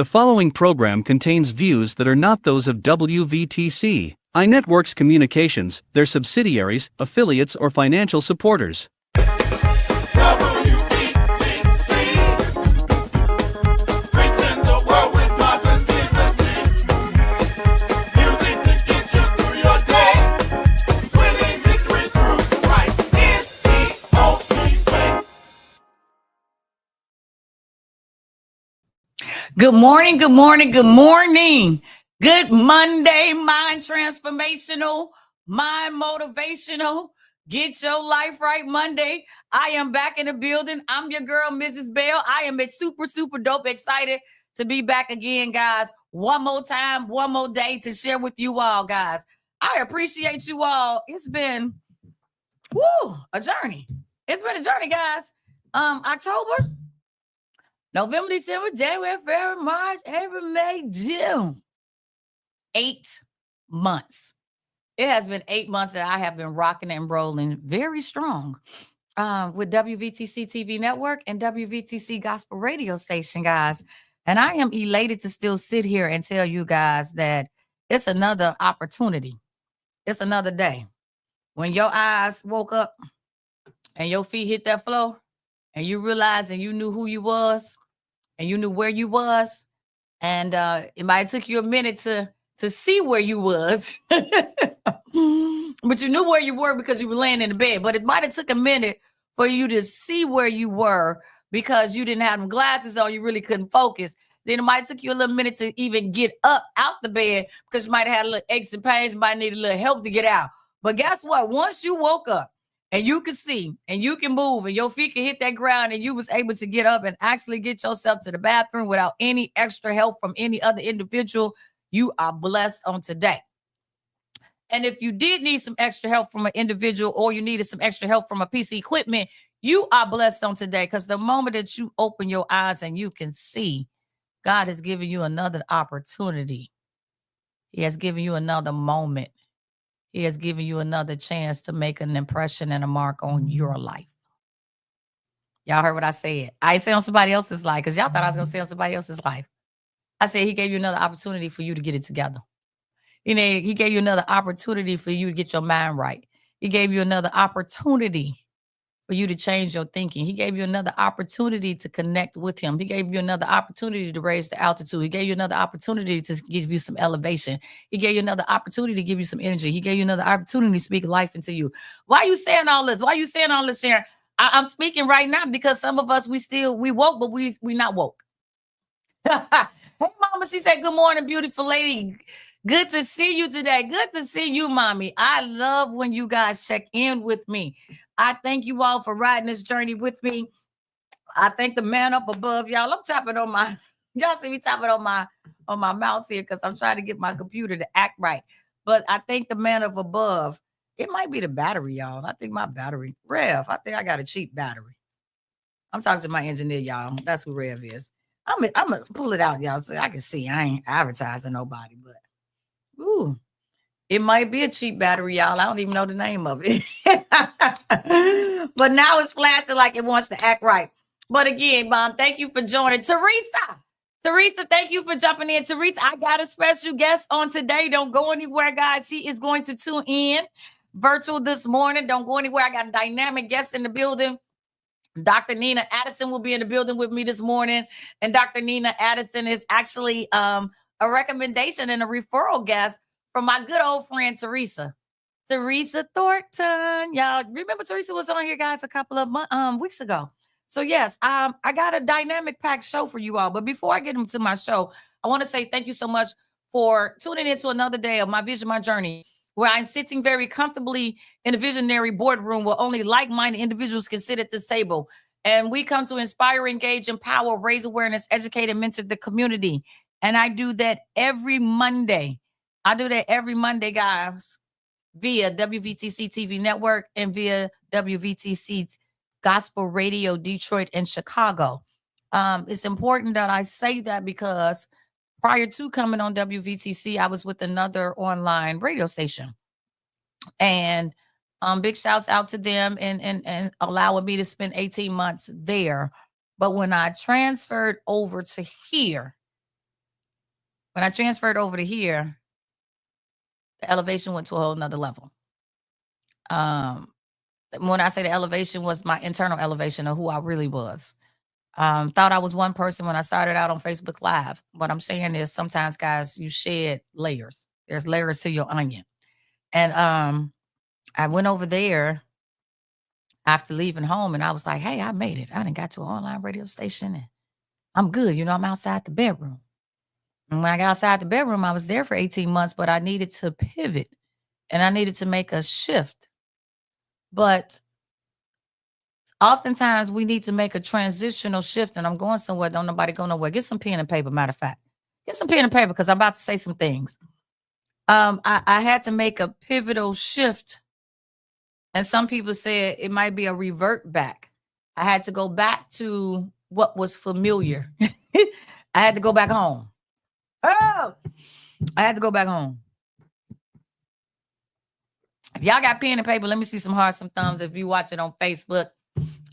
The following program contains views that are not those of WVTC, iNetworks Communications, their subsidiaries, affiliates, or financial supporters. Good morning, good morning, good morning. Good Monday, mind transformational, mind motivational. Get your life right Monday. I am back in the building. I'm your girl, Mrs. Bell. I am super dope excited to be back again, guys. One more time, one more day to share with you all, guys. I appreciate you all. It's been a journey. It's been a journey, guys. October, November, December, January, February, March, April, May, June. 8 months. It has been 8 months that I have been rocking and rolling very strong with WVTC TV Network and WVTC Gospel Radio Station, guys. And I am elated to still sit here and tell you guys that it's another opportunity. It's another day. When your eyes woke up and your feet hit that floor and you realized and you knew who you was, and you knew where you was, and it might have took you a minute to see where you was, but you knew where you were because you were laying in the bed. But it might have took a minute for you to see where you were because you didn't have them glasses on, you really couldn't focus. Then it might have took you a little minute to even get up out the bed because you might have had a little aches and pains, you might need a little help to get out. But guess what? Once you woke up, and you can see, and you can move, and your feet can hit that ground, and you was able to get up and actually get yourself to the bathroom without any extra help from any other individual, you are blessed on today. And if you did need some extra help from an individual or you needed some extra help from a piece of equipment, you are blessed on today because the moment that you open your eyes and you can see, God has given you another opportunity. He has given you another moment. He has given you another chance to make an impression and a mark on your life. Y'all heard what I said. I ain't say on somebody else's life because y'all thought I was going to say on somebody else's life. I said he gave you another opportunity for you to get it together. You know, he gave you another opportunity for you to get your mind right. He gave you another opportunity for you to change your thinking. He gave you another opportunity to connect with him. He gave you another opportunity to raise the altitude. He gave you another opportunity to give you some elevation. He gave you another opportunity to give you some energy. He gave you another opportunity to speak life into you. Why are you saying all this? Why are you saying all this, Sharon? I'm speaking right now because some of us, we woke, but we not woke. Hey, mama, she said, good morning, beautiful lady. Good to see you today. Good to see you, mommy. I love when you guys check in with me. I thank you all for riding this journey with me. I thank the man up above, y'all. I'm tapping on my, y'all see me tapping on my mouse here because I'm trying to get my computer to act right. But I thank the man up above. It might be the battery, y'all. I think my battery, Rev, I think I got a cheap battery. I'm talking to my engineer, y'all. That's who Rev is. I'm gonna pull it out, y'all, so I can see. I ain't advertising nobody, but it might be a cheap battery, y'all. I don't even know the name of it. But now it's flashing like it wants to act right. But again, Mom, thank you for joining. Teresa, thank you for jumping in. Teresa, I got a special guest on today. Don't go anywhere, guys. She is going to tune in virtual this morning. Don't go anywhere. I got a dynamic guest in the building. Dr. Nina Addison will be in the building with me this morning. And Dr. Nina Addison is actually a recommendation and a referral guest from my good old friend, Teresa Thornton. Y'all remember Teresa was on here, guys, a couple of weeks ago. So yes, I got a dynamic packed show for you all. But before I get into my show, I want to say thank you so much for tuning into another day of my vision, my journey, where I'm sitting very comfortably in a visionary boardroom where only like-minded individuals can sit at this table. And we come to inspire, engage, empower, raise awareness, educate, and mentor the community. And I do that every Monday. Guys, via WVTC TV Network and via WVTC Gospel Radio Detroit and Chicago. It's important that I say that because prior to coming on WVTC, I was with another online radio station. And big shouts out to them and allowing me to spend 18 months there. But when I transferred over to here, When I transferred over to here, the elevation went to a whole nother level. When I say the elevation was my internal elevation of who I really was. Thought I was one person when I started out on Facebook Live. What I'm saying is sometimes, guys, you shed layers. There's layers to your onion. And I went over there after leaving home and I was like, hey, I made it. I done got to an online radio station and I'm good. You know, I'm outside the bedroom. And when I got outside the bedroom, I was there for 18 months, but I needed to pivot and I needed to make a shift. But oftentimes we need to make a transitional shift, and I'm going somewhere. Don't nobody go nowhere. Get some pen and paper. Matter of fact, get some pen and paper because I'm about to say some things. I had to make a pivotal shift, and some people said it might be a revert back. I had to go back to what was familiar. I had to go back home. Oh, I had to go back home. If y'all got pen and paper, let me see some hearts, some thumbs. If you watch it on Facebook.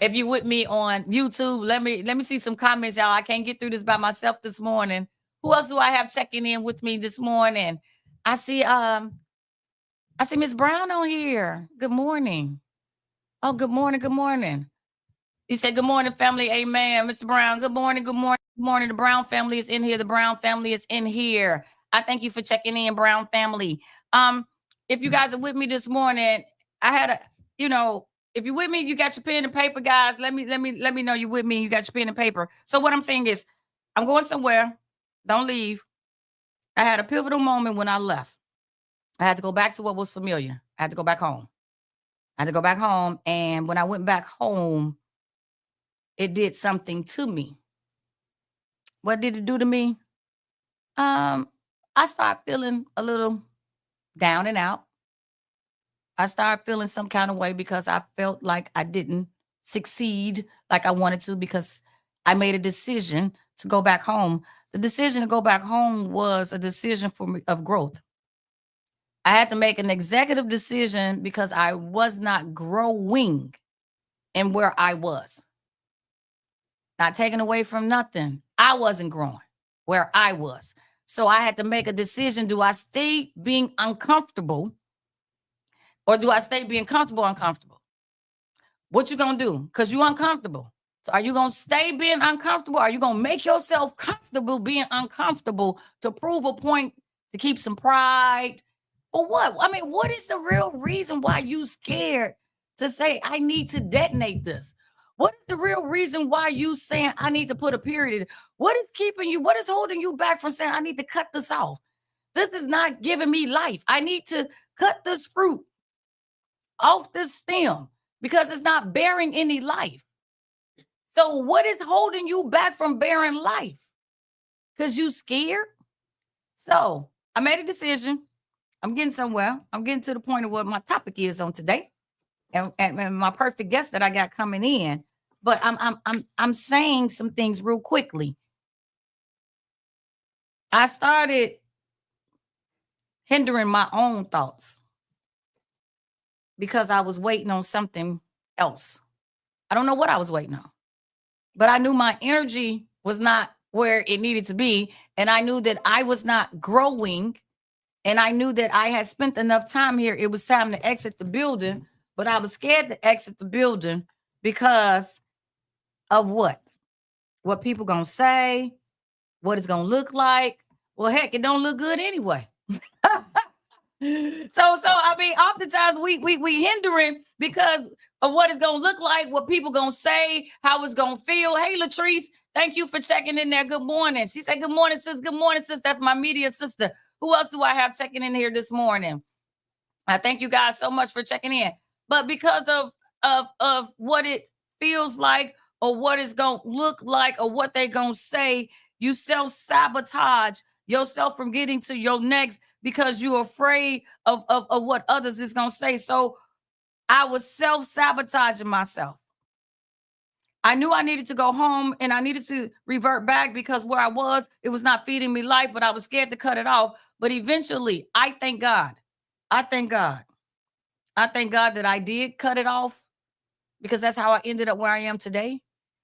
If you with me on YouTube, let me see some comments, y'all. I can't get through this by myself this morning. Who else do I have checking in with me this morning? I see Miss Brown on here. Good morning. Oh, good morning. Good morning. He said, good morning, family. Amen. Mr. Brown, good morning. Good morning. Good morning. The Brown family is in here. The Brown family is in here. I thank you for checking in, Brown family. If you guys are with me this morning, I had if you're with me, you got your pen and paper, guys. Let me know you're with me and you got your pen and paper. So what I'm saying is, I'm going somewhere. Don't leave. I had a pivotal moment when I left. I had to go back to what was familiar. I had to go back home. And when I went back home, it did something to me. What did it do to me? I started feeling a little down and out. I started feeling some kind of way because I felt like I didn't succeed like I wanted to because I made a decision to go back home. The decision to go back home was a decision for me of growth. I had to make an executive decision because I was not growing in where I was. Not taken away from nothing. I wasn't growing where I was. So I had to make a decision. Do I stay being uncomfortable? Or do I stay being uncomfortable? What you gonna do? Because you're uncomfortable. So are you gonna stay being uncomfortable? Are you gonna make yourself comfortable being uncomfortable to prove a point, to keep some pride? For what? I mean, what is the real reason why you scared to say, I need to detonate this? What is the real reason why you saying, I need to put a period? What is holding you back from saying, I need to cut this off? This is not giving me life. I need to cut this fruit off this stem because it's not bearing any life. So what is holding you back from bearing life? Because you scared? So I made a decision. I'm getting somewhere. I'm getting to the point of what my topic is on today. And my perfect guest that I got coming in. But I'm saying some things real quickly. I started hindering my own thoughts because I was waiting on something else. I don't know what I was waiting on, but I knew my energy was not where it needed to be. And I knew that I was not growing. And I knew that I had spent enough time here. It was time to exit the building, but I was scared to exit the building because of what? What people gonna say, what it's gonna look like. Well, heck, it don't look good anyway. So I mean, oftentimes we hindering because of what it's gonna look like, what people gonna say, how it's gonna feel. Hey, Latrice, thank you for checking in there. Good morning. She said, good morning, sis. Good morning, sis. That's my media sister. Who else do I have checking in here this morning? I thank you guys so much for checking in. But because of what it feels like or what it's gonna look like or what they gonna say, you self-sabotage yourself from getting to your next because you're afraid of what others is gonna say. So I was self-sabotaging myself. I knew I needed to go home and I needed to revert back because where I was, it was not feeding me life, but I was scared to cut it off. But eventually, I thank God. I thank God that I did cut it off because that's how I ended up where I am today.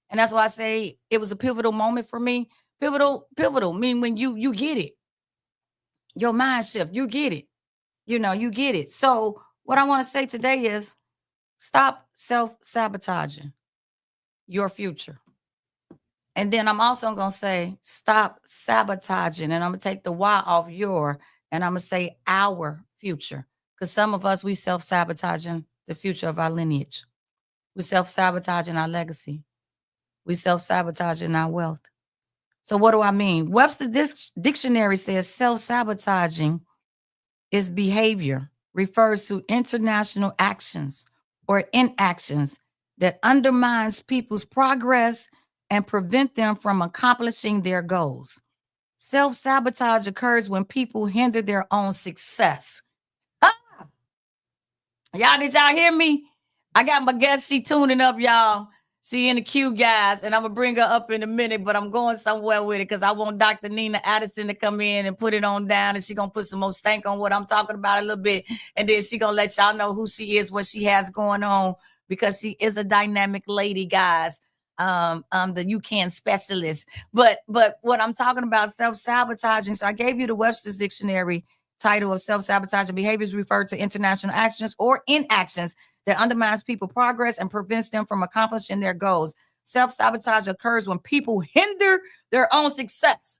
And that's why I say it was a pivotal moment for me. Pivotal mean when you get it. Your mind shift. You get it. You get it. So what I want to say today is stop self-sabotaging your future. And then I'm also going to say stop sabotaging. And I'm going to take the Y off your, and I'm going to say our future. Because some of us, we self-sabotaging the future of our lineage. We self-sabotaging our legacy. We self-sabotaging our wealth. So what do I mean? Webster's dictionary says self-sabotaging is behavior, refers to international actions or inactions that undermines people's progress and prevent them from accomplishing their goals. Self-sabotage occurs when people hinder their own success. Did y'all hear me? I got my guest. She tuning up, y'all. She in the queue, guys, and I'm going to bring her up in a minute, but I'm going somewhere with it because I want Dr. Nina Addison to come in and put it on down, and she going to put some more stank on what I'm talking about a little bit, and then she going to let y'all know who she is, what she has going on, because she is a dynamic lady, guys. The You Can specialist. But what I'm talking about, self-sabotaging. So I gave you the Webster's Dictionary title of self-sabotaging behaviors refer to international actions or inactions that undermines people's progress and prevents them from accomplishing their goals. Self-sabotage occurs when people hinder their own success.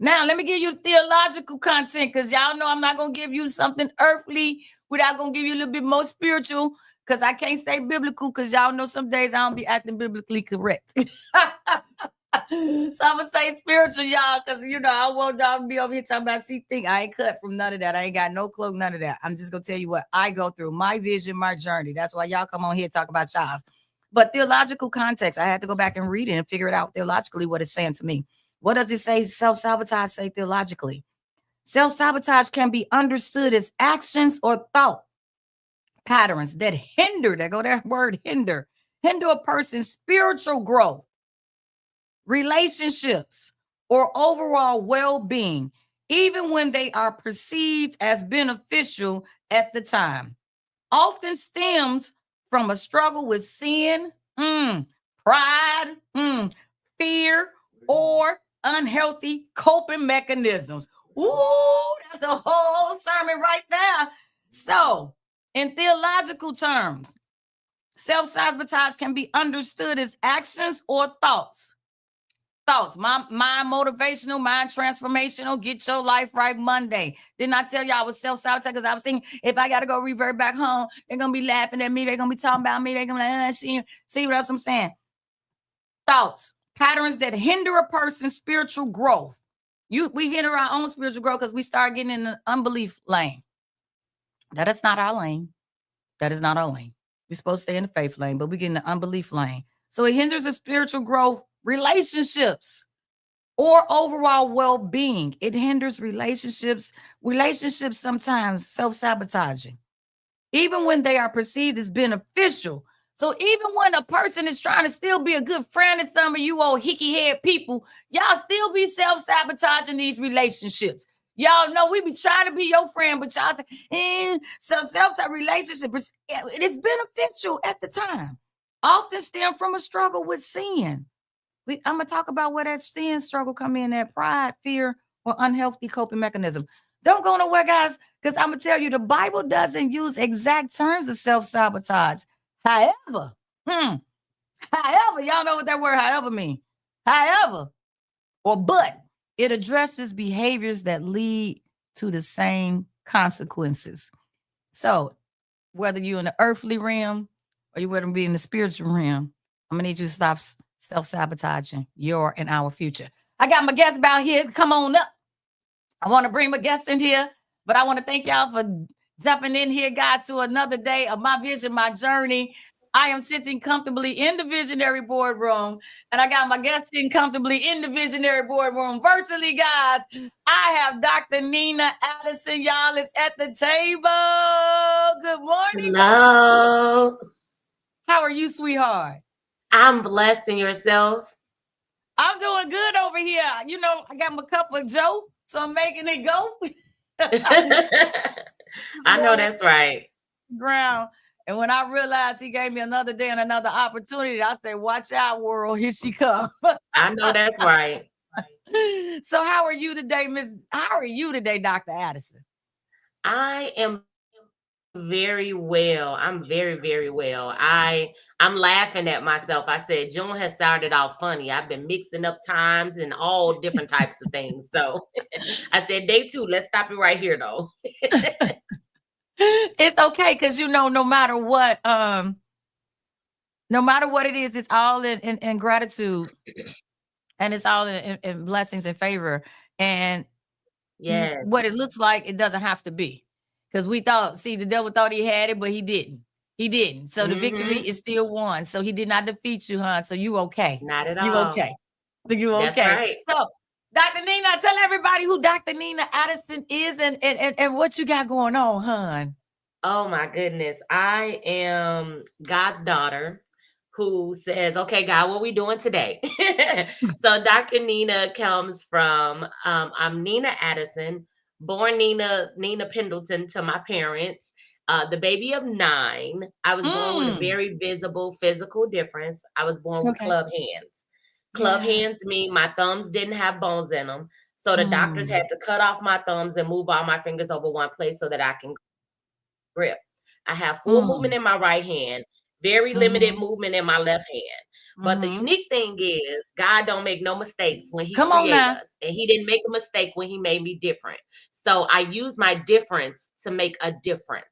Now, let me give you theological content because y'all know I'm not going to give you something earthly without going to give you a little bit more spiritual because I can't stay biblical because y'all know some days I don't be acting biblically correct. So I'm going to say spiritual, y'all, because, I want y'all to be over here talking about think I ain't cut from none of that. I ain't got no clue, none of that. I'm just going to tell you what I go through, my vision, my journey. That's why y'all come on here and talk about y'all's. But theological context, I had to go back and read it and figure it out theologically what it's saying to me. What does it say? Self-sabotage say theologically. Self-sabotage can be understood as actions or thought patterns that hinder, there go that word hinder a person's spiritual growth, relationships, or overall well-being, even when they are perceived as beneficial at the time. Often stems from a struggle with sin, pride, fear, or unhealthy coping mechanisms. Ooh, that's a whole sermon right there. So, in theological terms, self-sabotage can be understood as actions or thoughts. Mind motivational, mind transformational, get your life right Monday. Didn't I tell y'all I was self-sabotage because I was thinking if I got to go revert back home, they're going to be laughing at me. They're going to be talking about me. They're going to be like, see what else I'm saying? Thoughts, patterns that hinder a person's spiritual growth. We hinder our own spiritual growth because we start getting in the unbelief lane. That is not our lane. That is not our lane. We're supposed to stay in the faith lane, but we get in the unbelief lane. So it hinders the spiritual growth, relationships, or overall well-being. It hinders relationships sometimes self-sabotaging, even when they are perceived as beneficial. So even when a person is trying to still be a good friend to some of you old hickey-head people, y'all still be self-sabotaging these relationships. Y'all know we be trying to be your friend, but y'all say, so self-sabotage relationship, it is beneficial at the time. Often stem from a struggle with sin. I'm going to talk about where that sin struggle come in, that pride, fear, or unhealthy coping mechanism. Don't go nowhere, guys, because I'm going to tell you the Bible doesn't use exact terms of self-sabotage. However, y'all know what that word however means. However, or but, it addresses behaviors that lead to the same consequences. So whether you're in the earthly realm or you want to be in the spiritual realm, I'm going to need you to stop self-sabotaging your and our future. I got my guest about here. Come on up. I want to bring my guests in here, but I want to thank y'all for jumping in here, guys, to another day of my vision, my journey. I am sitting comfortably in the visionary boardroom, and I got my guests sitting comfortably in the visionary boardroom virtually, guys. I have Dr. Nina Addison, y'all, is at the table. Good morning. Hello. How are you, sweetheart? I'm blessed, in yourself. I'm doing good over here. I got my cup of Joe, so I'm making it go. I know that's right. Ground. And when I realized he gave me another day and another opportunity, I said, watch out, world. Here she comes. I know that's right. So how are you today, How are you today, Dr. Addison? I am very well. I'm very, very well. I'm laughing at myself. I said June has started off funny. I've been mixing up times and all different types of things. So I said day two, let's stop it right here though. It's okay, because no matter what it is, it's all in gratitude, and it's all in blessings and favor. And Yes. what it looks like, it doesn't have to be. Because the devil thought he had it, but he didn't. He didn't. So the victory Mm-hmm. is still won. So he did not defeat you, hon. So you okay. Not at You all. okay. You That's okay. right. So Dr. Nina, tell everybody who Dr. Nina Addison is and what you got going on, hon. Oh my goodness. I am God's daughter who says, okay, God, what we doing today? So Dr. Nina comes from, I'm Nina Addison, born Nina Pendleton to my parents, the baby of 9. I was born with a Mm. very visible physical difference. I was born with Okay. club hands. Club Yeah. hands mean my thumbs didn't have bones in them. So the doctors Mm. had to cut off my thumbs and move all my fingers over one place so that I can grip. I have full movement Mm. in my right hand, very limited Mm-hmm. movement in my left hand. But the Mm-hmm. unique thing is, God don't make no mistakes when He Come on create now. us, and He didn't make a mistake when He made me different. So I use my difference to make a difference.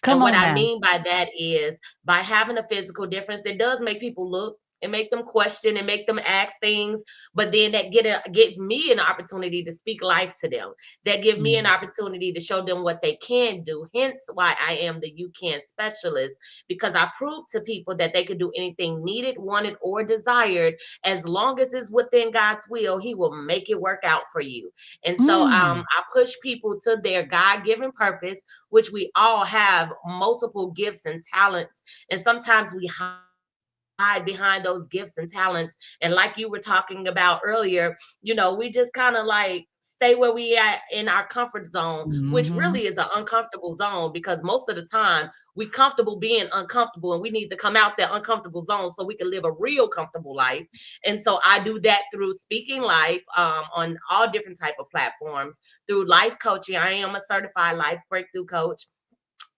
And Come what on I now. mean by that is, by having a physical difference, it does make people look and make them question and make them ask things. But then that give me an opportunity to speak life to them, that give me an Mm. opportunity to show them what they can do. Hence why I am the you can specialist, because I prove to people that they can do anything needed, wanted, or desired. As long as it's within God's will, He will make it work out for you. And so Mm. I push people to their God-given purpose, which we all have multiple gifts and talents. And sometimes we hide behind those gifts and talents. And like you were talking about earlier, we just kind of like stay where we at in our comfort zone, which Mm-hmm. really is an uncomfortable zone, because most of the time we comfortable being uncomfortable, and we need to come out that uncomfortable zone so we can live a real comfortable life. And so I do that through speaking life, on all different type of platforms, through life coaching. I am a certified life breakthrough coach,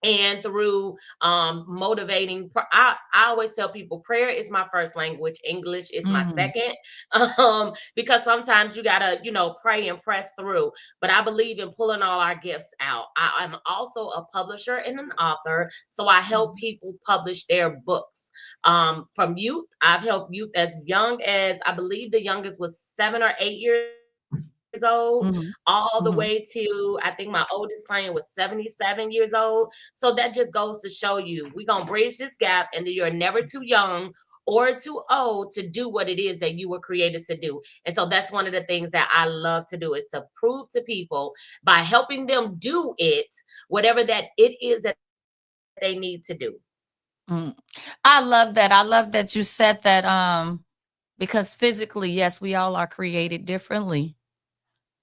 and through motivating. I always tell people prayer is my first language, English is my Mm-hmm. second. Because sometimes you gotta pray and press through, but I believe in pulling all our gifts out. I'm also a publisher and an author, so I help people publish their books. From youth, I've helped youth as young as, I believe the youngest was 7 or 8 years old, Mm-hmm. all the Mm-hmm. way to, I think my oldest client was 77 years old. So that just goes to show you, we're going to bridge this gap, and that you're never too young or too old to do what it is that you were created to do. And so that's one of the things that I love to do, is to prove to people, by helping them do it, whatever that it is that they need to do. Mm. I love that. I love that you said that, because physically, yes, we all are created differently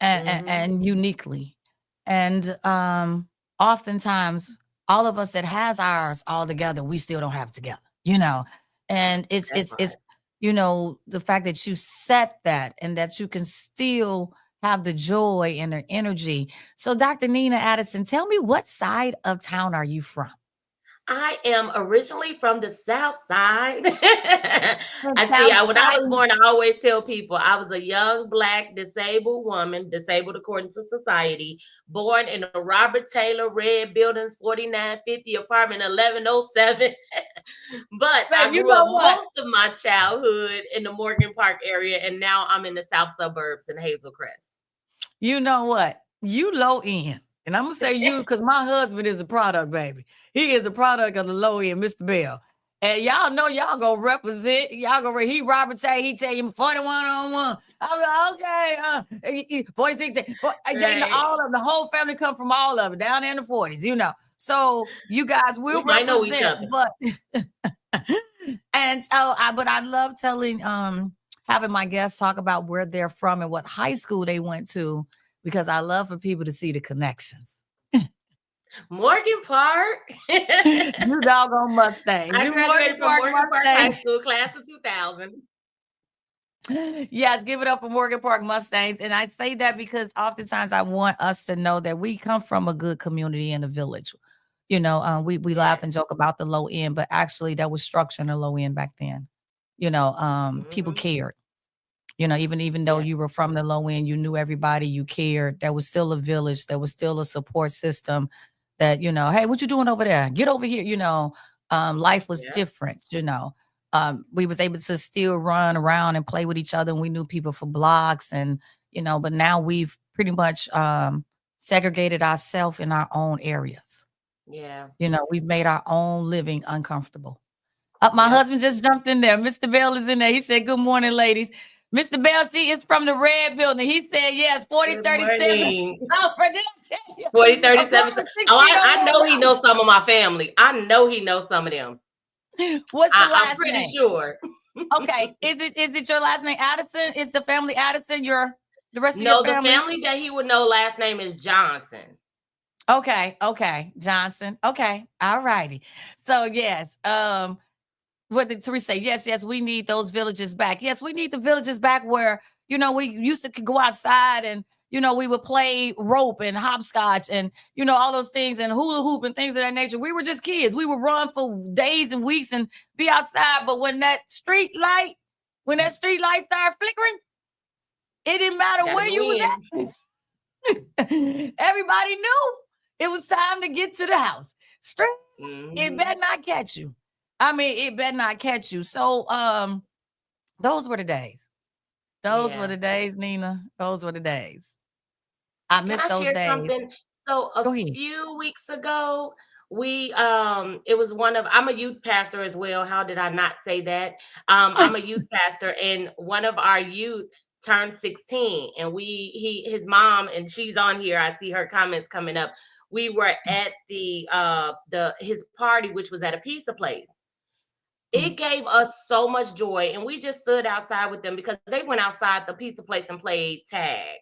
Hmm. and uniquely. And oftentimes all of us that has ours all together, we still don't have it together, you know. And it's That's it's right. it's the fact that you set that and that you can still have the joy and the energy. So Dr. Nina Addison, tell me, what side of town are you from? I am originally from the South Side. The I see. South When I was Side. born, I always tell people I was a young Black disabled woman, disabled according to society, born in a Robert Taylor Red Buildings 4950 apartment 1107. But Babe, I you grew up know what? most of my childhood in the Morgan Park area, and now I'm in the South suburbs in Hazel Crest. You know what? You low end. And I'm gonna say you because my husband is a product, baby. He is a product of the low end, Mr. Bell. And y'all know y'all gonna represent. Y'all gonna he Robert say he tell you 41 on one. I'm like, okay, 46. They know Right. all of the whole family come from all of it down there in the 40s, you know. So you guys We will might know each represent, other. but and so I love telling having my guests talk about where they're from and what high school they went to, because I love for people to see the connections. Morgan Park. You doggone Mustangs. I You graduated Morgan from Park Morgan Park High Mustang. School, class of 2000. Yes, give it up for Morgan Park Mustangs. And I say that because oftentimes I want us to know that we come from a good community in a village. We laugh Yes. and joke about the low end, but actually there was structure in the low end back then. People Hmm. cared. Even though Yes. you were from the low end, you knew everybody, you cared. There was still a village, there was still a support system that, hey, what you doing over there? Get over here. Life was Yeah. different. We was able to still run around and play with each other, and we knew people for blocks, and but now we've pretty much segregated ourselves in our own areas. Yeah. We've made our own living uncomfortable. My Yep. husband just jumped in there. Mr. Bell is in there. He said, "Good morning, ladies." Mr. Bell, she is from the red building. He said, yes, Good 4037. morning. Oh, did I tell you? 4037. Across Oh, I 1601 know he road. knows some of my family. I know he knows some of them. What's the I'm last pretty name? sure. Okay. Is it your last name Addison? Is the family Addison the rest of your No, the family? family that he would know last name is Johnson. Okay. Johnson. Okay. All righty. So yes. What did Teresa say? Yes, we need those villages back. Yes, we need the villages back where, we used to go outside and, we would play rope and hopscotch and, all those things and hula hoop and things of that nature. We were just kids. We would run for days and weeks and be outside. But when that street light started flickering, it didn't matter Gotta where go you was in. at. Everybody knew it was time to get to the house. Straight, it Hmm. better not catch you. I mean, it better not catch you. So, those were the days. Those were Yeah. the days, Nina. Those were the days. I Can miss I those share days. something? So a Go ahead. few weeks ago, we it was I'm a youth pastor as well. How did I not say that? I'm a youth pastor, and one of our youth turned 16, and his mom, and she's on here. I see her comments coming up. We were at the his party, which was at a pizza place. It gave us so much joy, and we just stood outside with them because they went outside the pizza place and played tag.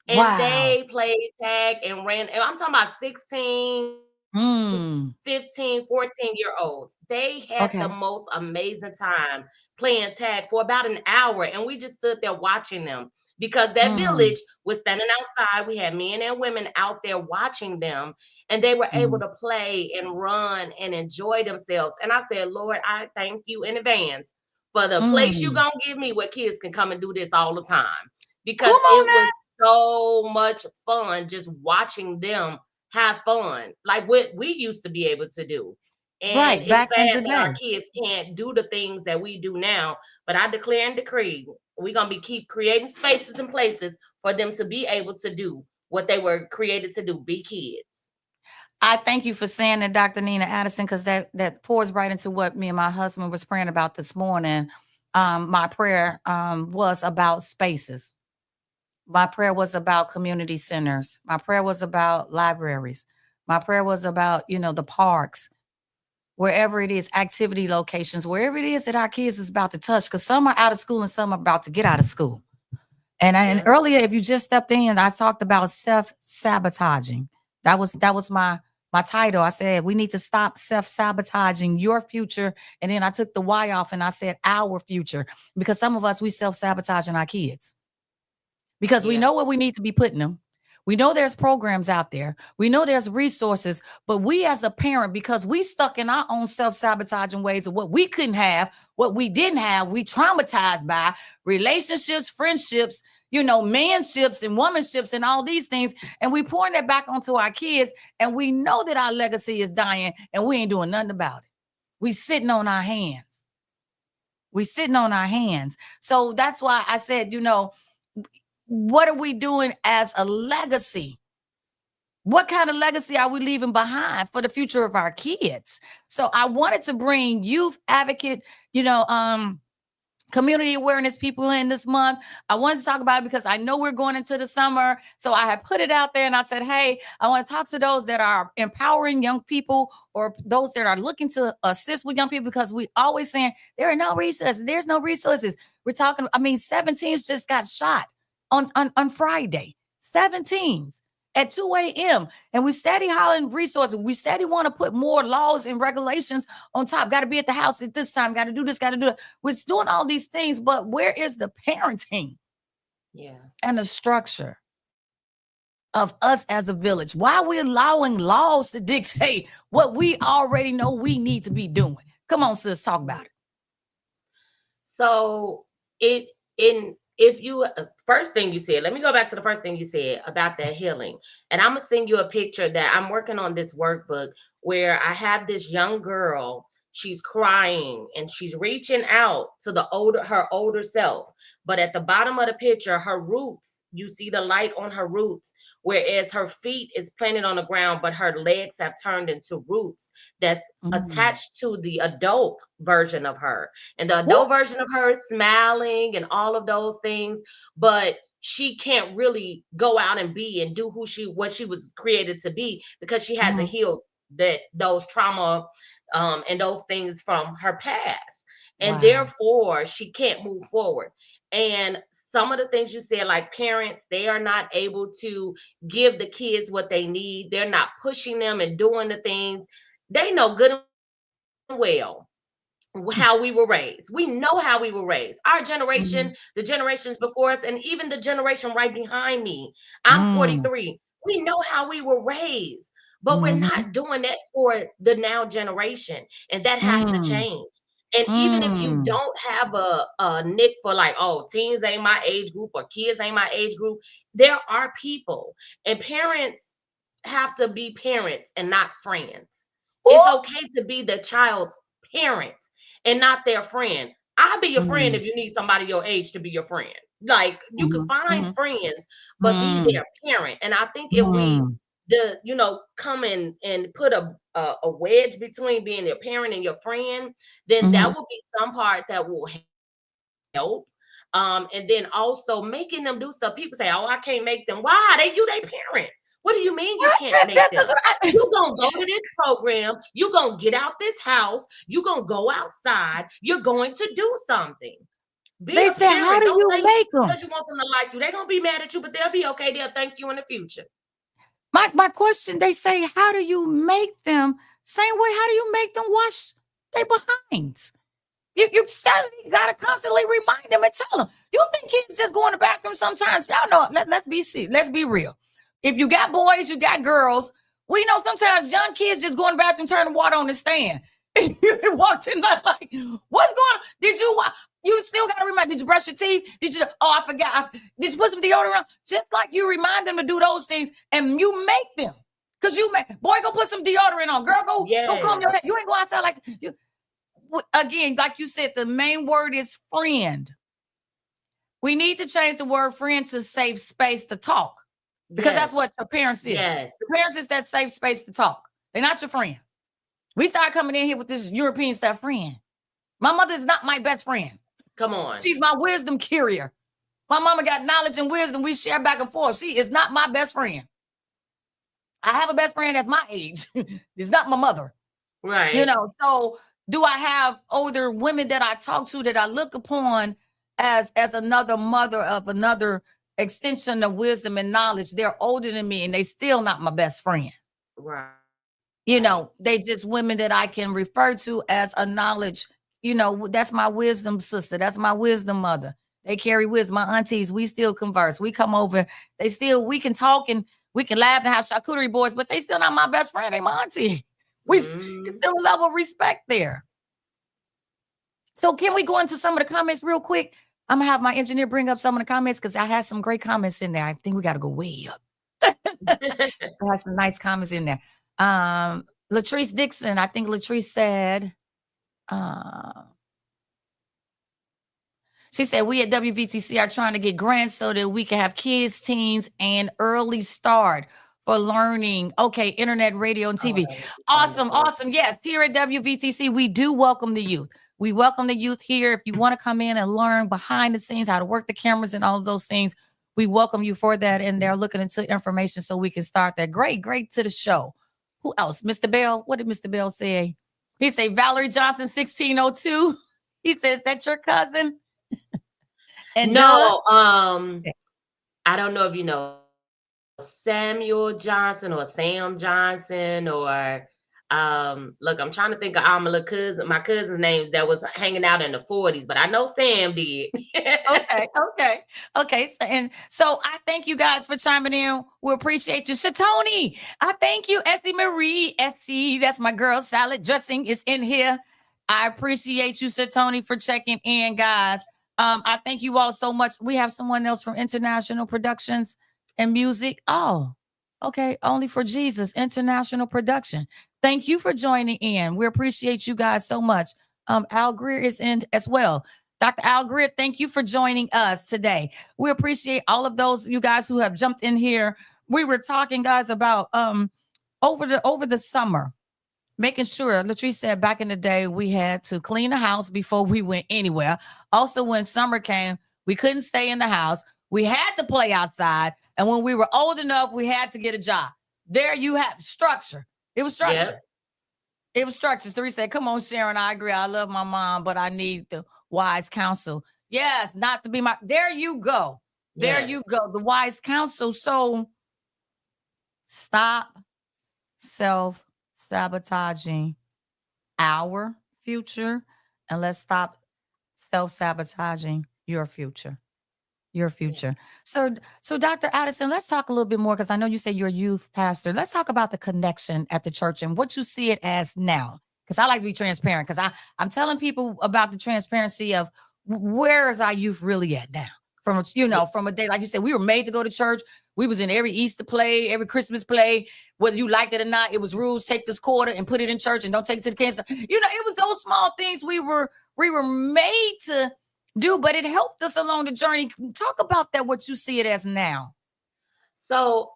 And Wow. they played tag and ran, and I'm talking about 16, Mm. 15, 14-year olds. They had the Okay. most amazing time playing tag for about an hour, and we just stood there watching them because that Mm. village was standing outside. We had men and women out there watching them, and they were able Mm. to play and run and enjoy themselves. And I said, Lord, I thank you in advance for the place you Mm. gonna give me where kids can come and do this all the time, Come because on it was now. so much fun just watching them have fun like what we used to be able to do. And Right. it's Back in sad the that our day. kids can't do the things that we do now, but I declare and decree we're going to be keep creating spaces and places for them to be able to do what they were created to do, be kids. I thank you for saying that, Dr. Nina Addison, because that pours right into what me and my husband was praying about this morning. My prayer was about spaces. My prayer was about community centers. My prayer was about libraries. My prayer was about, the parks, wherever it is, activity locations, wherever it is that our kids is about to touch, because some are out of school and some are about to get out of school. And Yeah. earlier, if you just stepped in, I talked about self-sabotaging. That was my title. I said we need to stop self-sabotaging your future. And then I took the Y off and I said our future. Because some of us we self-sabotaging our kids because we Yeah. know where we need to be putting them. We know there's programs out there. We know there's resources, but we as a parent, because we stuck in our own self-sabotaging ways of what we couldn't have, what we didn't have, we traumatized by relationships, friendships, manships and womanships and all these things. And we pouring that back onto our kids. And we know that our legacy is dying and we ain't doing nothing about it. We sitting on our hands. We sitting on our hands. So that's why I said, what are we doing as a legacy? What kind of legacy are we leaving behind for the future of our kids? So I wanted to bring youth advocate, community awareness people in this month. I wanted to talk about it because I know we're going into the summer. So I had put it out there and I said, hey, I want to talk to those that are empowering young people or those that are looking to assist with young people, because we always saying there are no resources. There's no resources. We're talking, 17s just got shot on Friday. 17s. at 2 a.m. and we steady hollering resources. We steady want to put more laws and regulations on top. Got to be at the house at this time. Got to do this. Got to do that. We're doing all these things, but where is the parenting? Yeah. And the structure of us as a village? Why are we allowing laws to dictate what we already know we need to be doing? Come on, sis, talk about it. So if you first thing you said, let me go back to the first thing you said about that healing. And I'm gonna send you a picture that I'm working on this workbook where I have this young girl. She's crying and she's reaching out to her older self. But at the bottom of the picture, her roots, you see the light on her roots, whereas her feet is planted on the ground, but her legs have turned into roots that's attached to the adult version of her. And the adult version of her is smiling and all of those things, but she can't really go out and be and do what she was created to be because she hasn't healed those trauma and those things from her past. And therefore she can't move forward. And some of the things you said, like parents, they are not able to give the kids what they need. They're not pushing them and doing the things. They know good and well how we were raised. We know how we were raised. Our generation, the generations before us, and even the generation right behind me. I'm 43. We know how we were raised, but we're not doing that for the now generation. And that has to change. And even if you don't have a nick for like, oh, teens ain't my age group or kids ain't my age group, there are people, and parents have to be parents and not friends. It's okay to be the child's parent and not their friend. I'll be your friend if you need somebody your age to be your friend. Like you can find friends, but be their parent. And I think if we come in and put a wedge between being your parent and your friend, then that will be some part that will help. And then also making them do stuff. People say, oh, I can't make them. Why? They parent. What do you mean you can't make them? You're going to go to this program. You're going to get out this house. You're going to go outside. You're going to do something. They say, how do you make them? Because you want them to like you. They're going to be mad at you, but they'll be okay. They'll thank you in the future. My question, they say, how do you make them? Same way, how do you make them wash their behinds? You got to constantly remind them and tell them. You think kids just go in the bathroom sometimes? Y'all know, let's be real. If you got boys, you got girls. We know sometimes young kids just go in the bathroom, turn the water on the stand. You walked in like, what's going on? Did you still got to remind, did you brush your teeth? I forgot. Did you put some deodorant on? Just like you remind them to do those things and you make them. Because boy, go put some deodorant on. Girl, go comb your hair. You ain't go outside like you. Again, like you said, the main word is friend. We need to change the word friend to safe space to talk. Because that's what your parents is. Yes. The parents is that safe space to talk. They're not your friend. We start coming in here with this European stuff, friend. My mother is not my best friend. Come on. She's my wisdom carrier. My mama got knowledge and wisdom. We share back and forth. She is not my best friend. I have a best friend that's my age. It's not my mother. Right. So do I have older women that I talk to that I look upon as another mother of another extension of wisdom and knowledge? They're older than me and they still not my best friend. Right. They just women that I can refer to as a knowledge. That's my wisdom sister. That's my wisdom mother. They carry wisdom. My aunties, we still converse. We come over. We can talk and we can laugh and have charcuterie boards, but they still not my best friend. They my auntie. We still a level of respect there. So can we go into some of the comments real quick? I'm going to have my engineer bring up some of the comments because I had some great comments in there. I think we got to go way up. I had some nice comments in there. Latrice Dixon, I think Latrice said, she said, we at WVTC are trying to get grants so that we can have kids, teens, and early start for learning. Okay, internet, radio, and TV. Awesome. Yes, here at WVTC, we do welcome the youth. We welcome the youth here. If you want to come in and learn behind the scenes, how to work the cameras and all of those things, we welcome you for that. And they're looking into information so we can start that. Great to the show. Who else? Mr. Bell. What did Mr. Bell say? He said, Valerie Johnson, 1602. He says, that's your cousin? And no, I don't know if you know Samuel Johnson or Sam Johnson or look, I'm trying to think of all my cousin's name that was hanging out in the 40s, but I know Sam did. Okay, okay, okay. And so I thank you guys for chiming in. We appreciate you. Shatoni, I thank you. Essie Marie, Essie, that's my girl. Salad dressing is in here. I appreciate you, Shatoni, for checking in, guys. I thank you all so much. We have someone else from International Productions and Music. Oh, okay. Only for Jesus, International Production. Thank you for joining in. We appreciate you guys so much. Al Greer is in as well. Dr. Al Greer, thank you for joining us today. We appreciate all of those you guys who have jumped in here. We were talking, guys, about over the summer, making sure. Latrice said back in the day we had to clean the house before we went anywhere. Also, when summer came, we couldn't stay in the house. We had to play outside, and when we were old enough, we had to get a job. There you have structure. It was structure. Yep. It was structure. So he said, come on, Sharon, I agree. I love my mom, but I need the wise counsel. Yes, not to be my. There you go. There you Yes. go. The wise counsel. So stop self sabotaging our future and let's stop self sabotaging your future. Your Yeah. future. So Dr. Addison, let's talk a little bit more because I know you say you're a youth pastor. Let's talk about the connection at the church and what you see it as now. Because I like to be transparent because I'm telling people about the transparency of where is our youth really at now? Yeah. From a day, like you said, we were made to go to church. We was in every Easter play, every Christmas play, whether you liked it or not. It was rules: take this quarter and put it in church, and don't take it to the cancer. It was those small things we were made to do, but it helped us along the journey. Talk about that, what you see it as now. So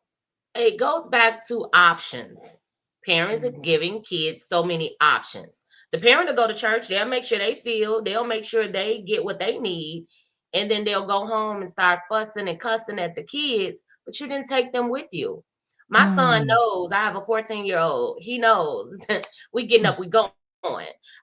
it goes back to options. Parents are Mm. giving kids so many options. The parent will go to church, they'll make sure they'll make sure they get what they need, and then they'll go home and start fussing and cussing at the kids, but you didn't take them with you. My son Mm. knows, I have a 14-year-old. He knows we getting up, we going.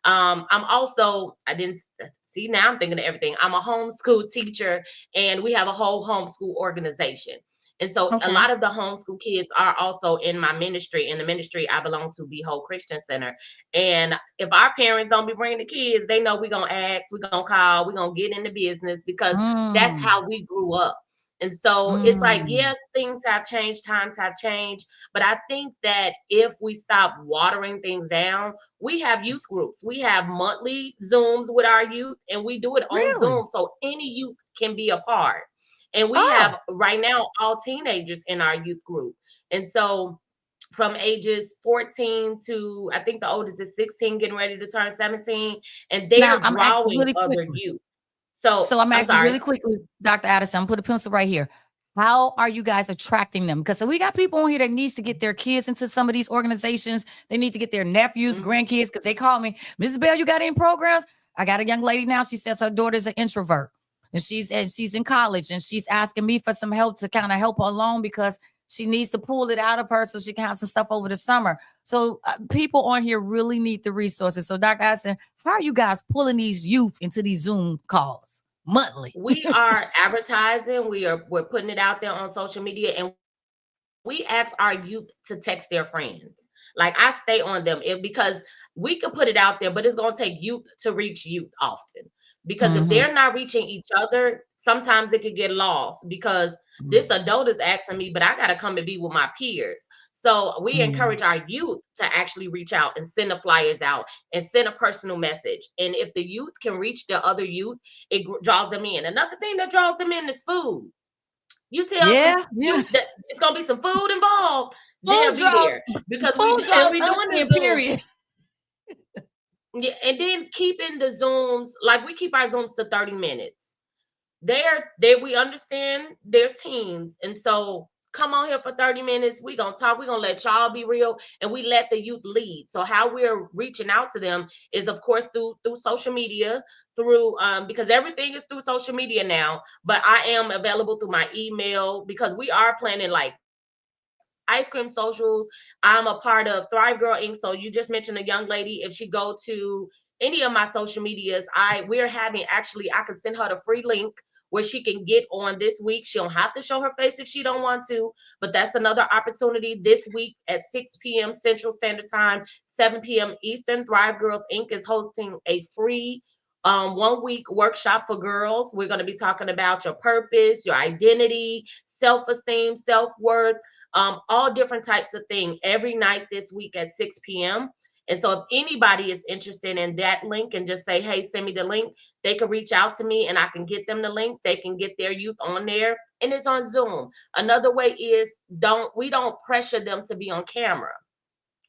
I'm also, I didn't see now I'm thinking of everything. I'm a homeschool teacher and we have a whole homeschool organization. And so a Okay. lot of the homeschool kids are also in my ministry. In the ministry I belong to, Behold Christian Center. And if our parents don't be bringing the kids, they know we're going to ask, we're going to call, we're going to get into business because that's Mm. how we grew up. And so it's like, Mm. yes, things have changed, times have changed. But I think that if we stop watering things down, we have youth groups. We have monthly Zooms with our youth, and we do it on Really? Zoom so any youth can be a part. And we Oh, have right now all teenagers in our youth group. And so from ages 14 to I think the oldest is 16, getting ready to turn 17, and now they're I'm asking drawing really other quickly. youth. So So I'm I'm asking sorry. really quickly, Dr. Addison, put a pencil right here. How are you guys attracting them? Because we got people on here that needs to get their kids into some of these organizations. They need to get their nephews, Mhm. grandkids, because they call me, Mrs. Bell, you got any programs? I got a young lady now. She says her daughter's an introvert. And she's in college and she's asking me for some help to kind of help her along because she needs to pull it out of her so she can have some stuff over the summer. So people on here really need the resources. So Dr. Addison, how are you guys pulling these youth into these Zoom calls monthly? We are advertising, we're putting it out there on social media, and we ask our youth to text their friends. Like I stay on them because we could put it out there, but it's going to take youth to reach youth often. Because if Mm-hmm. they're not reaching each other, sometimes it could get lost because this adult is asking me, but I got to come and be with my peers. So we Mm-hmm. encourage our youth to actually reach out and send the flyers out and send a personal message. And if the youth can reach the other youth, it draws them in. Another thing that draws them in is food. You tell some Yeah, yeah. youth that it's gonna be some food involved, Food they'll be draws, there because we food draws we us doing the in, Zooms. period. Yeah, and then keeping the Zooms, like we keep our Zooms to 30 minutes. We understand their teams, and so come on here for 30 minutes. We gonna talk, we gonna let y'all be real, and we let the youth lead. So how we're reaching out to them is of course through social media, through because everything is through social media now, but I am available through my email because we are planning like ice cream socials. I'm a part of Thrive Girl Inc. So you just mentioned a young lady. If she go to any of my social medias, we're having, actually I could send her the free link. where she can get on this week. She don't have to show her face if she don't want to, but that's another opportunity this week at 6 p.m. Central Standard Time, 7 p.m. Eastern. Thrive Girls Inc. is hosting a free 1 week workshop for girls. We're going to be talking about your purpose, your identity, self-esteem, self-worth, all different types of things every night this week at 6 p.m. And so if anybody is interested in that link and just say, hey, send me the link, they can reach out to me and I can get them the link. They can get their youth on there, and it's on Zoom. Another way is we don't pressure them to be on camera.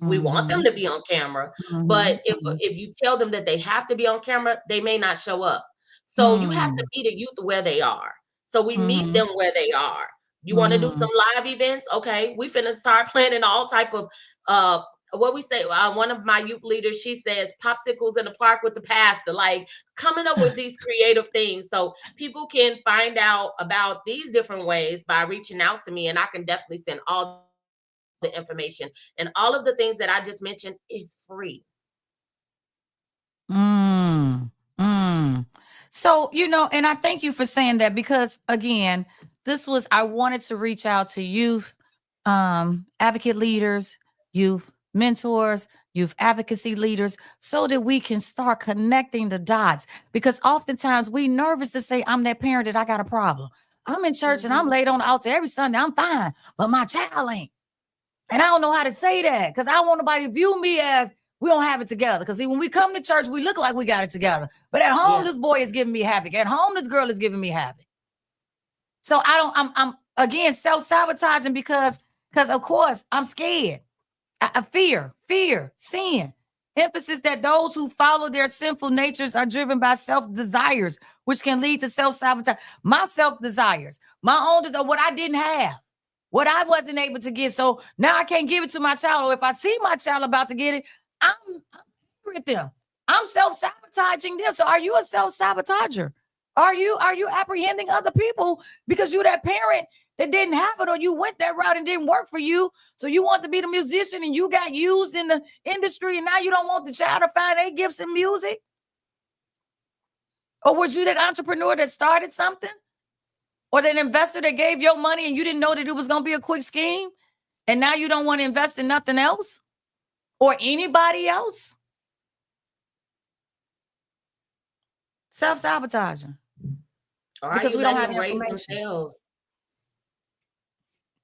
We want them to be on camera, but if you tell them that they have to be on camera, they may not show up. So you have to meet the youth where they are. So we meet them where they are. You want to do some live events? Okay, we finna start planning all type of what we say. One of my youth leaders, she says popsicles in the park with the pastor, like coming up with these creative things. So people can find out about these different ways by reaching out to me, and I can definitely send all the information, and all of the things that I just mentioned is free. So, and I thank you for saying that, because again, I wanted to reach out to youth advocate leaders, youth mentors, youth advocacy leaders, so that we can start connecting the dots. Because oftentimes we nervous to say, I'm that parent that I got a problem. I'm in church and I'm laid on the altar every Sunday. I'm fine, but my child ain't. And I don't know how to say that, because I don't want nobody to view me as we don't have it together. Because when we come to church, we look like we got it together. But at home, this boy is giving me havoc. At home, this girl is giving me havoc. So I'm again self-sabotaging because of course I'm scared. I fear, sin. Emphasis that those who follow their sinful natures are driven by self-desires, which can lead to self-sabotage. My self-desires, my own desire, what I didn't have, what I wasn't able to get. So now I can't give it to my child. Or if I see my child about to get it, I'm with them. I'm self-sabotaging them. So are you a self-sabotager? Are you apprehending other people because you're that parent that didn't have it, or you went that route and didn't work for you? So you want to be the musician and you got used in the industry, and now you don't want the child to find their gifts in music? Or was you that entrepreneur that started something? Or that investor that gave your money and you didn't know that it was going to be a quick scheme, and now you don't want to invest in nothing else or anybody else? Self-sabotaging. Because we don't have information. Themselves?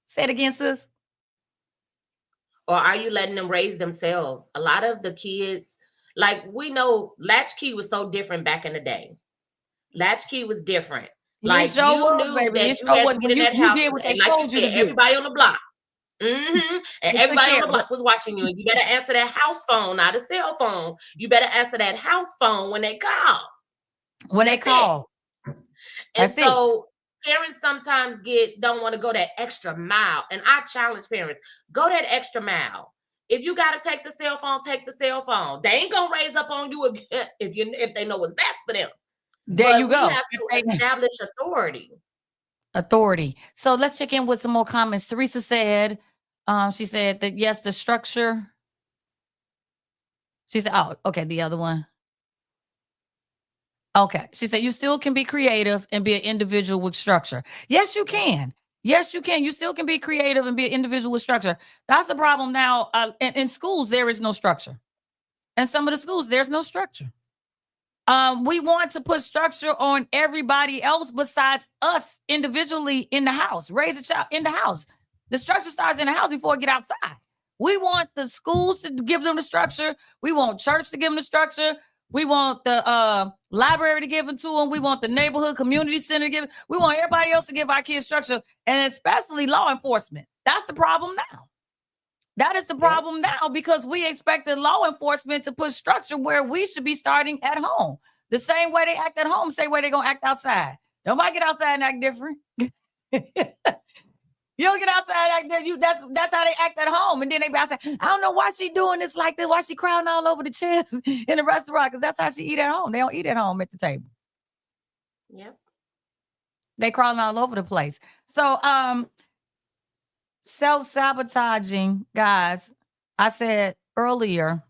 Say it again, sis. Or are you letting them raise themselves? A lot of the kids, like, we know Latchkey was so different back in the day. Latchkey was different. Like, you knew that you had to get in that house, and like you said, everybody on the block. And everybody on the block was watching you, and you better answer that house phone, not a cell phone. You better answer that house phone when they call. And so parents sometimes don't want to go that extra mile. And I challenge parents, go that extra mile. If you got to take the cell phone, take the cell phone. They ain't going to raise up on you if they know what's best for them. There you go. We have to establish authority. So let's check in with some more comments. Teresa said, she said that, yes, the structure. She said, oh, okay, the other one. Okay. She said, you still can be creative and be an individual with structure. Yes, you can. Yes, you can. You still can be creative and be an individual with structure. That's the problem now. In schools, there is no structure. In some of the schools, there's no structure. We want to put structure on everybody else besides us individually in the house. Raise a child in the house. The structure starts in the house before it get outside. We want the schools to give them the structure. We want church to give them the structure. We want the library to give it to them. We want the neighborhood community center to give it. We want everybody else to give our kids structure, and especially law enforcement. That's the problem now. That is the problem now, because we expected law enforcement to put structure where we should be starting at home. The same way they act at home, same way they're going to act outside. Nobody get outside and act different. You don't get outside and act different. That's how they act at home. And then they be outside. I don't know why she doing this like this. Why she crying all over the chairs in the restaurant? Because that's how she eat at home. They don't eat at home at the table. Yep. They crawling all over the place. So, self-sabotaging, guys, I said earlier,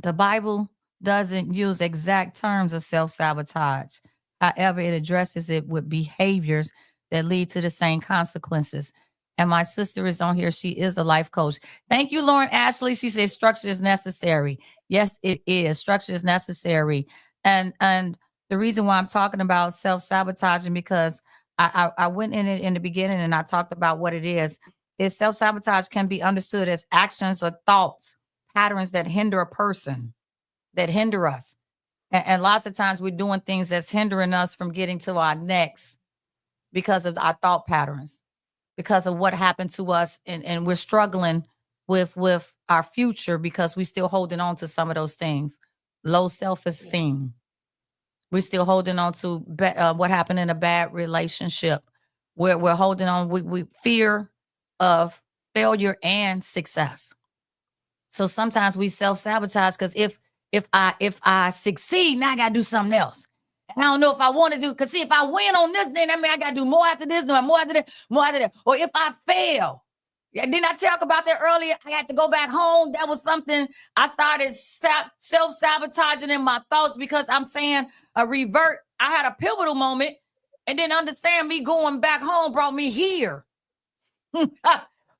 the Bible doesn't use exact terms of self-sabotage. However, it addresses it with behaviors that lead to the same consequences. And my sister is on here. She is a life coach. Thank you, Lauren Ashley. She says structure is necessary. Yes, it is. Structure is necessary. And the reason why I'm talking about self-sabotaging, because I went in it in the beginning and I talked about what it is self-sabotage can be understood as actions or thoughts, patterns that hinder a person, that hinder us. And lots of times we're doing things that's hindering us from getting to our next because of our thought patterns, because of what happened to us. And we're struggling with our future because we're still holding on to some of those things. Low self-esteem. We're still holding on to what happened in a bad relationship. We're holding on. We fear of failure and success. So sometimes we self-sabotage because if I succeed, now I gotta do something else. And I don't know if I want to do, because see, if I win on this, then I mean I gotta do more after this, more after that, more after that. Or if I fail, yeah, didn't I talk about that earlier? I had to go back home. That was something I started self-sabotaging in my thoughts because I'm saying a revert. I had a pivotal moment and then understand me going back home brought me here.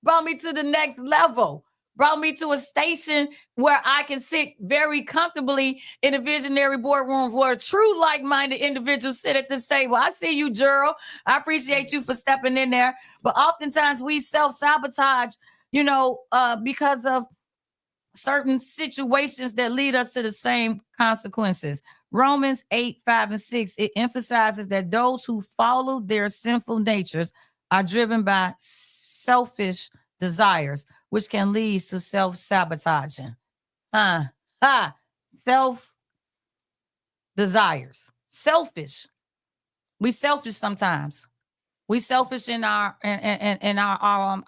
Brought me to the next level, brought me to a station where I can sit very comfortably in a visionary boardroom where true like-minded individuals sit at this table. I see you, Gerald. I appreciate you for stepping in there. But oftentimes we self-sabotage, because of certain situations that lead us to the same consequences. Romans 8:5-6, it emphasizes that those who follow their sinful natures are driven by selfish desires, which can lead to self-sabotaging. Self desires. Selfish. We selfish sometimes. We selfish in our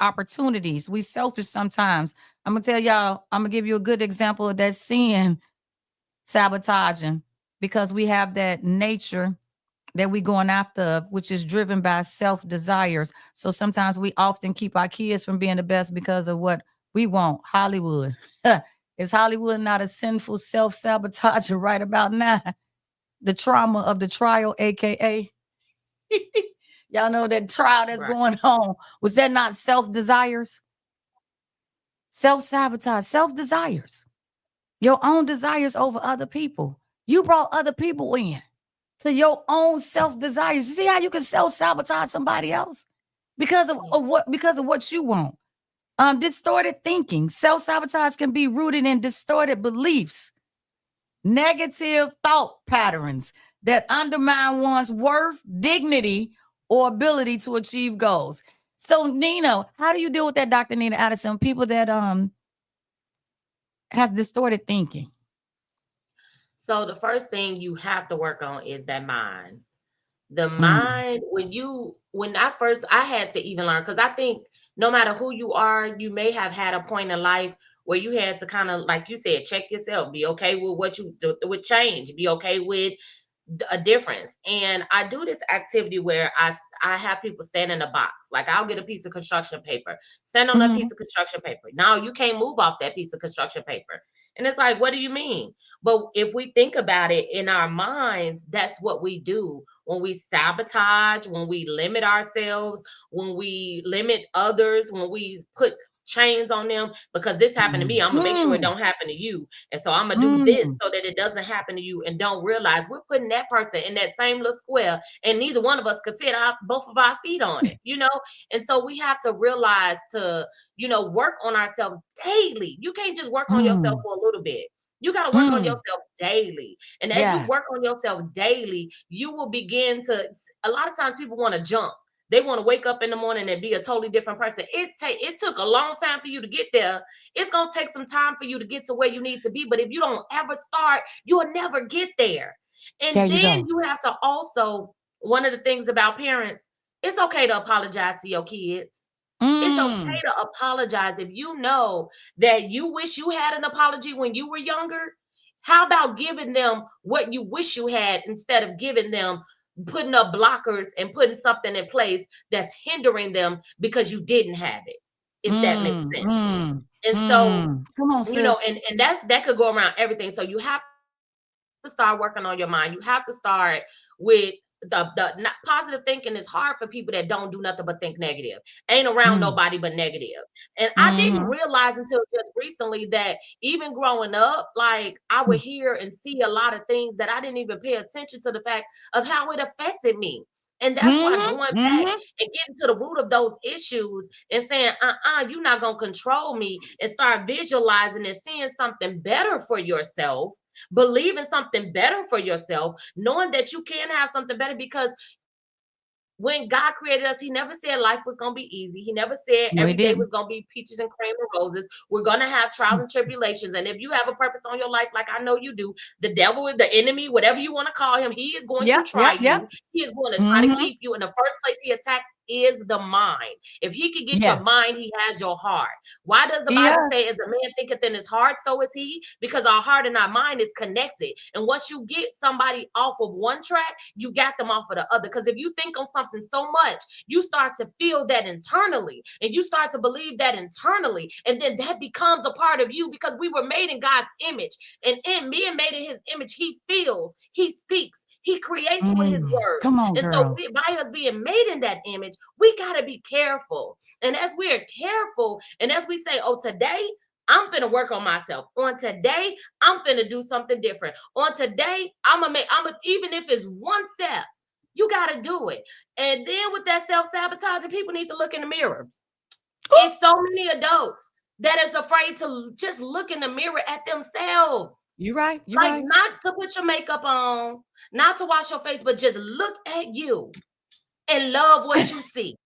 opportunities. We selfish sometimes. I'm gonna tell y'all, I'm gonna give you a good example of that sin sabotaging, because we have that nature that we going after, which is driven by self-desires. So sometimes we often keep our kids from being the best because of what we want. Hollywood. Is Hollywood not a sinful self-sabotager right about now? The trauma of the trial, aka y'all know that trial that's going on. Was that not self-desires? Self-sabotage, self-desires. Your own desires over other people. You brought other people in to your own self-desires. You see how you can self-sabotage somebody else? Because of what you want. Distorted thinking. Self-sabotage can be rooted in distorted beliefs, negative thought patterns that undermine one's worth, dignity, or ability to achieve goals. So, Nina, how do you deal with that, Dr. Nina Addison? People that has distorted thinking. So the first thing you have to work on is that mind. The mind, when I had to even learn, because I think no matter who you are, you may have had a point in life where you had to kind of, like you said, check yourself, be okay with what you do with change, be okay with a difference. And I do this activity where I have people stand in a box. Like I'll get a piece of construction paper, stand on that piece of construction paper. Now you can't move off that piece of construction paper. And it's like, what do you mean? But if we think about it in our minds, that's what we do when we sabotage, when we limit ourselves, when we limit others, when we put chains on them, because this happened to me, I'm gonna make sure it don't happen to you. And so I'm gonna do this so that it doesn't happen to you, and don't realize we're putting that person in that same little square and neither one of us could fit both of our feet on it, And so we have to realize to, work on ourselves daily. You can't just work on yourself for a little bit. You got to work on yourself daily. And as you work on yourself daily, you will begin to, a lot of times people want to jump. They want to wake up in the morning and be a totally different person. It took a long time for you to get there. It's going to take some time for you to get to where you need to be. But if you don't ever start, you'll never get there. And then you have to also, one of the things about parents, it's okay to apologize to your kids. It's okay to apologize. If you know that you wish you had an apology when you were younger, how about giving them what you wish you had instead of giving them, putting up blockers and putting something in place that's hindering them because you didn't have it, if that makes sense. And so, come on, sis. And that could go around everything. So you have to start working on your mind. You have to start with the not positive thinking is hard for people that don't do nothing but think negative, ain't around nobody but negative. And I didn't realize until just recently that even growing up, like I would hear and see a lot of things that I didn't even pay attention to the fact of how it affected me. And that's why going back and getting to the root of those issues and saying, you're not going to control me, and start visualizing and seeing something better for yourself, believing something better for yourself, knowing that you can have something better. Because when God created us, he never said life was going to be easy. He never said every day was going to be peaches and cream and roses. We're going to have trials and tribulations. And if you have a purpose on your life, like I know you do, the devil, the enemy, whatever you want to call him, he is going to try you. He is going to try to keep you. And the first place he attacks is the mind. If he could get your mind, he has your heart. Why does the Bible say, as a man thinketh in his heart, so is he? Because our heart and our mind is connected. And once you get somebody off of one track, you got them off of the other. Because if you think on something so much, you start to feel that internally, and you start to believe that internally, and then that becomes a part of you, because we were made in God's image. And in being made in his image, he feels, he speaks, he creates with his words. Come on, and girl. so by us being made in that image, we got to be careful. And as we are careful, and as we say, oh, today I'm gonna work on myself. On today, I'm gonna do something different. On today, even if it's one step, you got to do it. And then with that self-sabotaging, people need to look in the mirror. It's so many adults that is afraid to just look in the mirror at themselves. You're right. Not to put your makeup on, not to wash your face, but just look at you and love what you see.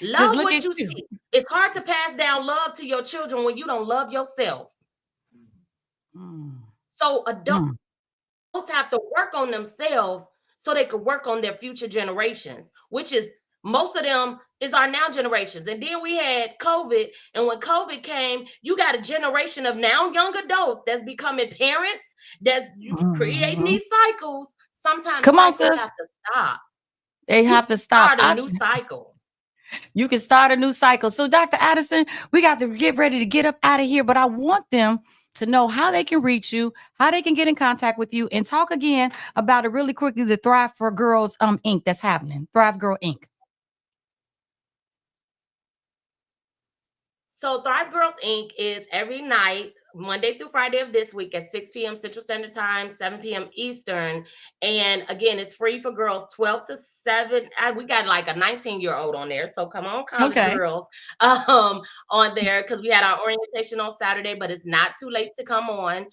Love what you see. It's hard to pass down love to your children when you don't love yourself. So adults have to work on themselves so they could work on their future generations, which is most of them is our now generations. And then we had COVID. And when COVID came, you got a generation of now young adults that's becoming parents, that's creating these cycles. Sometimes cycles have to stop. They have to stop. Start a new cycle. You can start a new cycle. So Dr. Addison, we got to get ready to get up out of here, but I want them to know how they can reach you, how they can get in contact with you, and talk again about it really quickly, the Thrive for Girls Inc. that's happening. Thrive Girl Inc. So Thrive Girls Inc. is every night, Monday through Friday of this week at 6 p.m. Central Standard Time, 7 p.m. Eastern. And again, it's free for girls 12 to 7. We got like a 19-year-old on there. So come on, college girls on there, because we had our orientation on Saturday, but it's not too late to come on.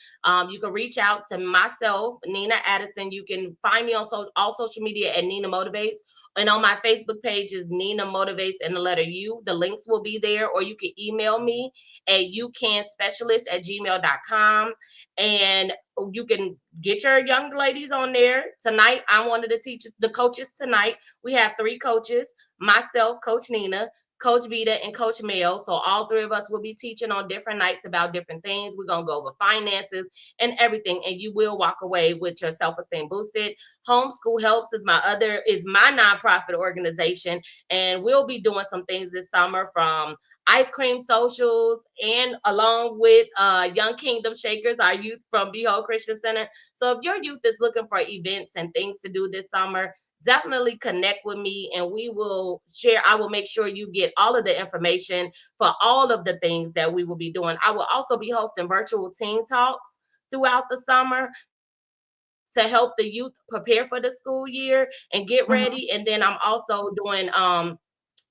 You can reach out to myself, Nina Addison. You can find me on all social media at Nina Motivates. And on my Facebook page is Nina Motivates and the letter U. The links will be there, or you can email me at youcanspecialist@gmail.com. And you can get your young ladies on there. Tonight, I'm one of the coaches tonight. We have 3 coaches, myself, Coach Nina, Coach Vita, and Coach Mel. So all 3 of us will be teaching on different nights about different things. We're going to go over finances and everything. And you will walk away with your self-esteem boosted. Homeschool Helps is my nonprofit organization. And we'll be doing some things this summer, from ice cream socials, and along with Young Kingdom Shakers, our youth from Behold Christian Center. So if your youth is looking for events and things to do this summer, definitely connect with me, and we will share. I will make sure you get all of the information for all of the things that we will be doing. I will also be hosting virtual teen talks throughout the summer to help the youth prepare for the school year and get ready. And then I'm also doing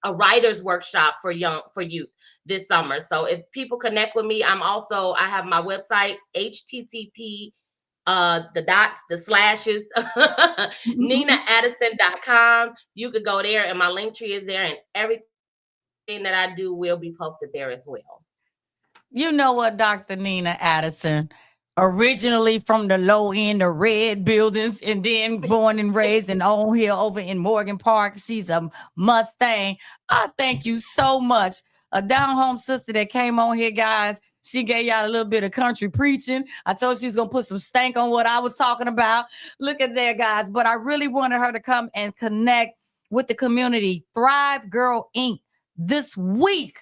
a writer's workshop for youth this summer. So if people connect with me, I have my website, http the slashes ninaaddison.com. You could go there, and my link tree is there, and everything that I do will be posted there as well. You know what, Dr. Nina Addison, originally from the low end of red buildings, and then born and raised and on here over in Morgan Park. She's a Mustang. I thank you so much. A down home sister that came on here, guys. She gave y'all a little bit of country preaching. I told she was going to put some stank on what I was talking about. Look at there, guys. But I really wanted her to come and connect with the community. Thrive Girl Inc. this week,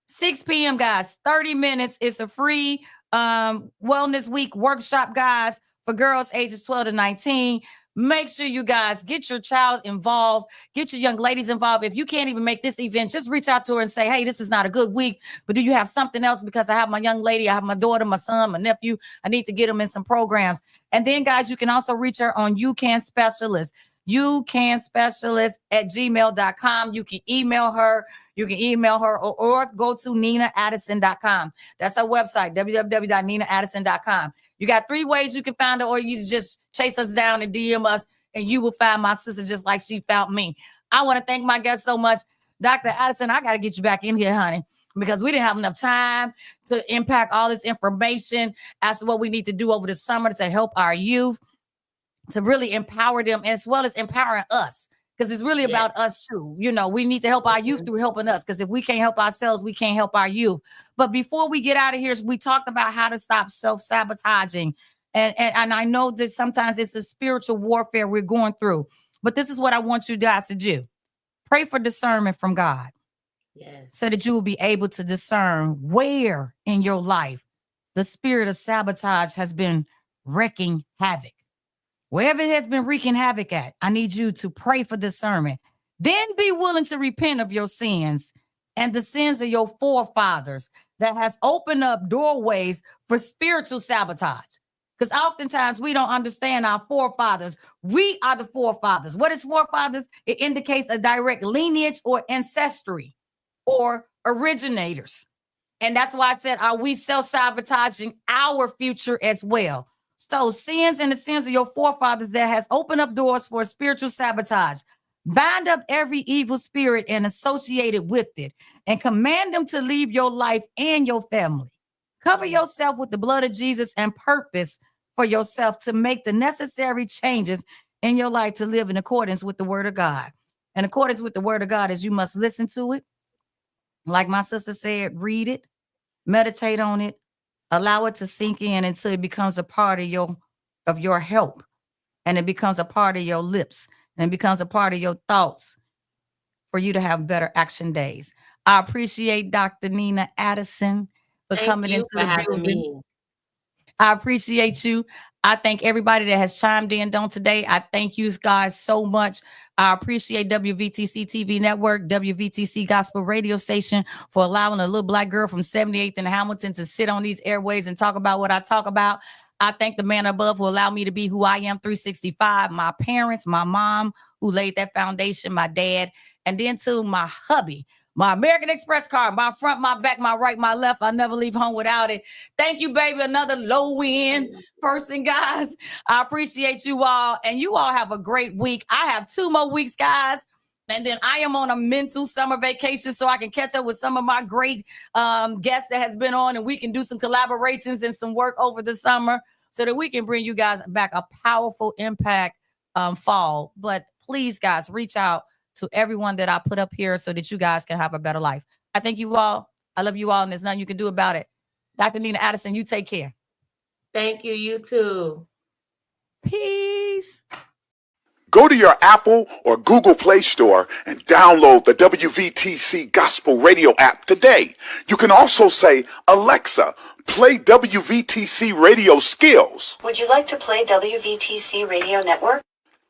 6 p.m., guys, 30 minutes. It's a free Wellness Week workshop, guys, for girls ages 12 to 19. Make sure you guys get your child involved, get your young ladies involved. If you can't even make this event, just reach out to her and say, hey, this is not a good week, but do you have something else? Because I have my young lady, I have my daughter, my son, my nephew. I need to get them in some programs. And then, guys, you can also reach her on You Can Specialist, youcanspecialist@gmail.com. You can email her. Or go to NinaAddison.com. That's our website, www.NinaAddison.com. You got 3 ways you can find her, or you just chase us down and DM us, and you will find my sister just like she found me. I want to thank my guest so much. Dr. Addison, I got to get you back in here, honey, because we didn't have enough time to impact all this information as to what we need to do over the summer to help our youth, to really empower them, as well as empowering us. Because it's really about us too. You know, we need to help our youth through helping us. Because if we can't help ourselves, we can't help our youth. But before we get out of here, we talked about how to stop self-sabotaging. And I know that sometimes it's a spiritual warfare we're going through. But this is what I want you guys to do. Pray for discernment from God. So that you will be able to discern where in your life the spirit of sabotage has been wreaking havoc. Wherever it has been wreaking havoc at, I need you to pray for discernment. Then be willing to repent of your sins and the sins of your forefathers that has opened up doorways for spiritual sabotage. Because oftentimes we don't understand our forefathers. We are the forefathers. What is forefathers? It indicates a direct lineage or ancestry or originators. And that's why I said, are we self-sabotaging our future as well? So sins and the sins of your forefathers that has opened up doors for spiritual sabotage. Bind up every evil spirit and associated with it, and command them to leave your life and your family. Cover yourself with the blood of Jesus and purpose for yourself to make the necessary changes in your life to live in accordance with the word of God. In accordance with the word of God is you must listen to it. Like my sister said, read it, meditate on it, allow it to sink in until it becomes a part of your help, and it becomes a part of your lips, and it becomes a part of your thoughts for you to have better action days. I appreciate Dr. Nina Addison for coming into the building. I appreciate you. I thank everybody that has chimed in on today. I thank you guys so much. I appreciate WVTC TV Network, WVTC Gospel Radio Station for allowing a little black girl from 78th and Hamilton to sit on these airways and talk about what I talk about. I thank the man above who allowed me to be who I am, 365, my parents, my mom who laid that foundation, my dad, and then to my hubby, my American Express card, my front, my back, my right, my left. I never leave home without it. Thank you, baby. Another low-end person, guys. I appreciate you all. And you all have a great week. I have 2 more weeks, guys. And then I am on a mental summer vacation so I can catch up with some of my great guests that has been on, and we can do some collaborations and some work over the summer so that we can bring you guys back a powerful impact fall. But please, guys, reach out to everyone that I put up here so that you guys can have a better life. I thank you all. I love you all, and there's nothing you can do about it. Dr. Nina Addison, you take care. Thank you. You too. Peace. Go to your Apple or Google Play Store and download the WVTC Gospel Radio app today. You can also say, Alexa, play WVTC Radio Skills. Would you like to play WVTC Radio Network?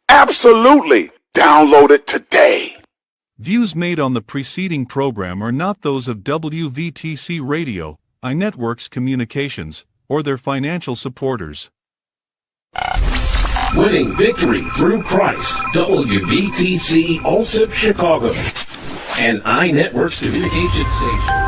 Absolutely. Download it today. Views made on the preceding program are not those of WVTC Radio, iNetworks Communications, or their financial supporters. Winning victory through Christ, WVTC Allsip Chicago, and iNetworks Communication Station.